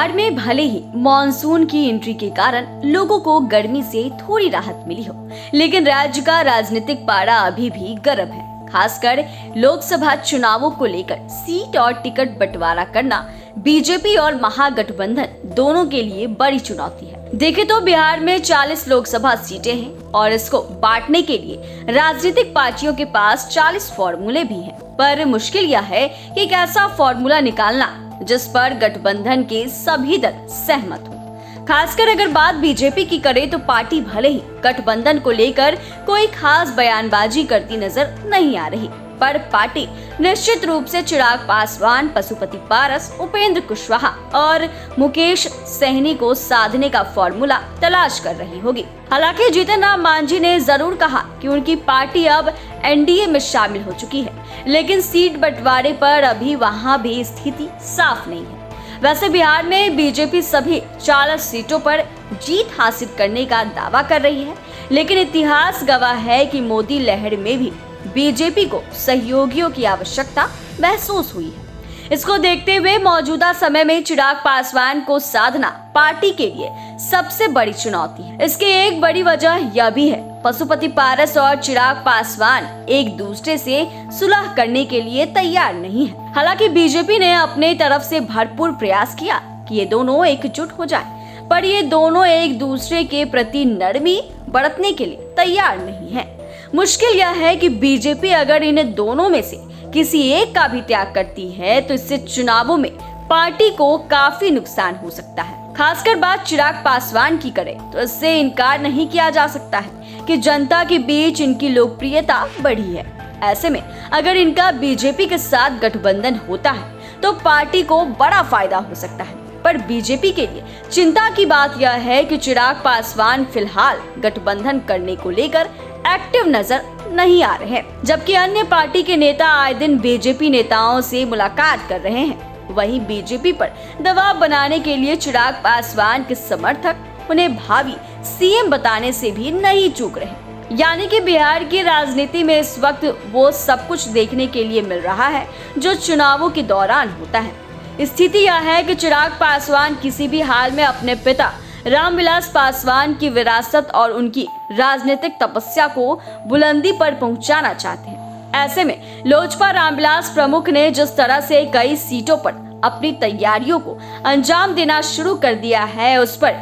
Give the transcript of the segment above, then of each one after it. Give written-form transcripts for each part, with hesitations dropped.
बिहार में भले ही मॉनसून की एंट्री के कारण लोगों को गर्मी से थोड़ी राहत मिली हो, लेकिन राज्य का राजनीतिक पारा अभी भी गर्म है। खासकर लोकसभा चुनावों को लेकर सीट और टिकट बंटवारा करना बीजेपी और महागठबंधन दोनों के लिए बड़ी चुनौती है। देखें तो बिहार में 40 लोकसभा सीटें हैं और इसको बांटने के लिए राजनीतिक पार्टियों के पास 40 फॉर्मूले भी हैं। पर मुश्किल यह है कि एक ऐसा फॉर्मूला निकालना जिस पर गठबंधन के सभी दल सहमत हो। खासकर अगर बात बीजेपी की करें तो पार्टी भले ही गठबंधन को लेकर कोई खास बयानबाजी करती नजर नहीं आ रही, पर पार्टी निश्चित रूप से चिराग पासवान, पशुपति पारस, उपेंद्र कुशवाहा और मुकेश सहनी को साधने का फॉर्मूला तलाश कर रही होगी। हालांकि जीतन राम मांझी ने जरूर कहा कि उनकी पार्टी अब एनडीए में शामिल हो चुकी है, लेकिन सीट बंटवारे पर अभी वहां भी स्थिति साफ नहीं है। वैसे बिहार में बीजेपी सभी 40 सीटों पर जीत हासिल करने का दावा कर रही है, लेकिन इतिहास गवाह है कि मोदी लहर में भी बीजेपी को सहयोगियों की आवश्यकता महसूस हुई है। इसको देखते हुए मौजूदा समय में चिराग पासवान को साधना पार्टी के लिए सबसे बड़ी चुनौती है। इसकी एक बड़ी वजह यह भी है, पशुपति पारस और चिराग पासवान एक दूसरे से सुलह करने के लिए तैयार नहीं है। हालांकि बीजेपी ने अपने तरफ से भरपूर प्रयास किया कि ये दोनों एकजुट हो जाएं, पर ये दोनों एक दूसरे के प्रति नरमी बरतने के लिए तैयार नहीं है। मुश्किल यह है कि बीजेपी अगर इन दोनों में से किसी एक का भी त्याग करती है तो इससे चुनावों में पार्टी को काफी नुकसान हो सकता है। खासकर बात चिराग पासवान की करें तो इससे इनकार नहीं किया जा सकता है कि जनता के बीच इनकी लोकप्रियता बढ़ी है। ऐसे में अगर इनका बीजेपी के साथ गठबंधन होता है तो पार्टी को बड़ा फायदा हो सकता है। पर बीजेपी के लिए चिंता की बात यह है कि चिराग पासवान फिलहाल गठबंधन करने को लेकर एक्टिव नजर नहीं आ रहे हैं, जबकि अन्य पार्टी के नेता आए दिन बीजेपी नेताओं से मुलाकात कर रहे हैं। वहीं बीजेपी पर दबाव बनाने के लिए चिराग पासवान के समर्थक उन्हें भावी सीएम बताने से भी नहीं चूक रहे। यानी कि बिहार की राजनीति में इस वक्त वो सब कुछ देखने के लिए मिल रहा है जो चुनावों के दौरान होता है। स्थिति यह है कि चिराग पासवान किसी भी हाल में अपने पिता रामविलास पासवान की विरासत और उनकी राजनीतिक तपस्या को बुलंदी पर पहुंचाना चाहते हैं। ऐसे में लोजपा रामविलास प्रमुख ने जिस तरह से कई सीटों पर अपनी तैयारियों को अंजाम देना शुरू कर दिया है, उस पर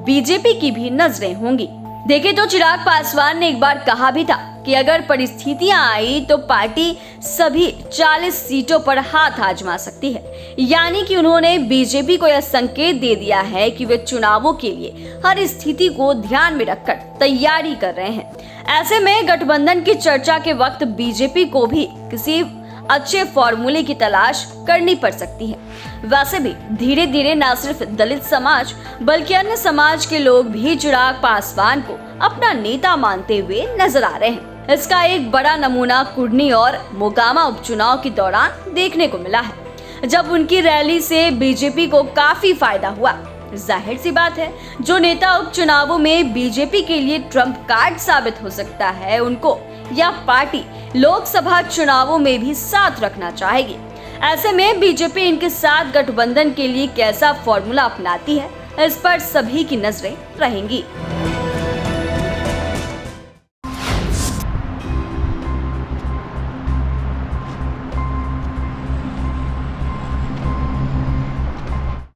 बीजेपी की भी नजरें होंगी। देखें तो चिराग पासवान ने एक बार कहा भी था कि अगर परिस्थितियां आई तो पार्टी सभी 40 सीटों पर हाथ आजमा सकती है। यानी कि उन्होंने बीजेपी को यह संकेत दे दिया है कि वे चुनावों के लिए हर स्थिति को ध्यान में रखकर तैयारी कर रहे हैं। ऐसे में गठबंधन की चर्चा के वक्त बीजेपी को भी किसी अच्छे फॉर्मूले की तलाश करनी पड़ सकती है। वैसे भी धीरे धीरे न सिर्फ दलित समाज बल्कि अन्य समाज के लोग भी चिराग पासवान को अपना नेता मानते हुए नजर आ रहे हैं। इसका एक बड़ा नमूना कुर्नी और मोकामा उपचुनाव के दौरान देखने को मिला है, जब उनकी रैली से बीजेपी को काफी फायदा हुआ। जाहिर सी बात है, जो नेता उपचुनावों में बीजेपी के लिए ट्रम्प कार्ड साबित हो सकता है, उनको यह पार्टी लोकसभा चुनावों में भी साथ रखना चाहेगी। ऐसे में बीजेपी इनके साथ गठबंधन के लिए कैसा फॉर्मूला अपनाती है, इस पर सभी की नजरें रहेंगी।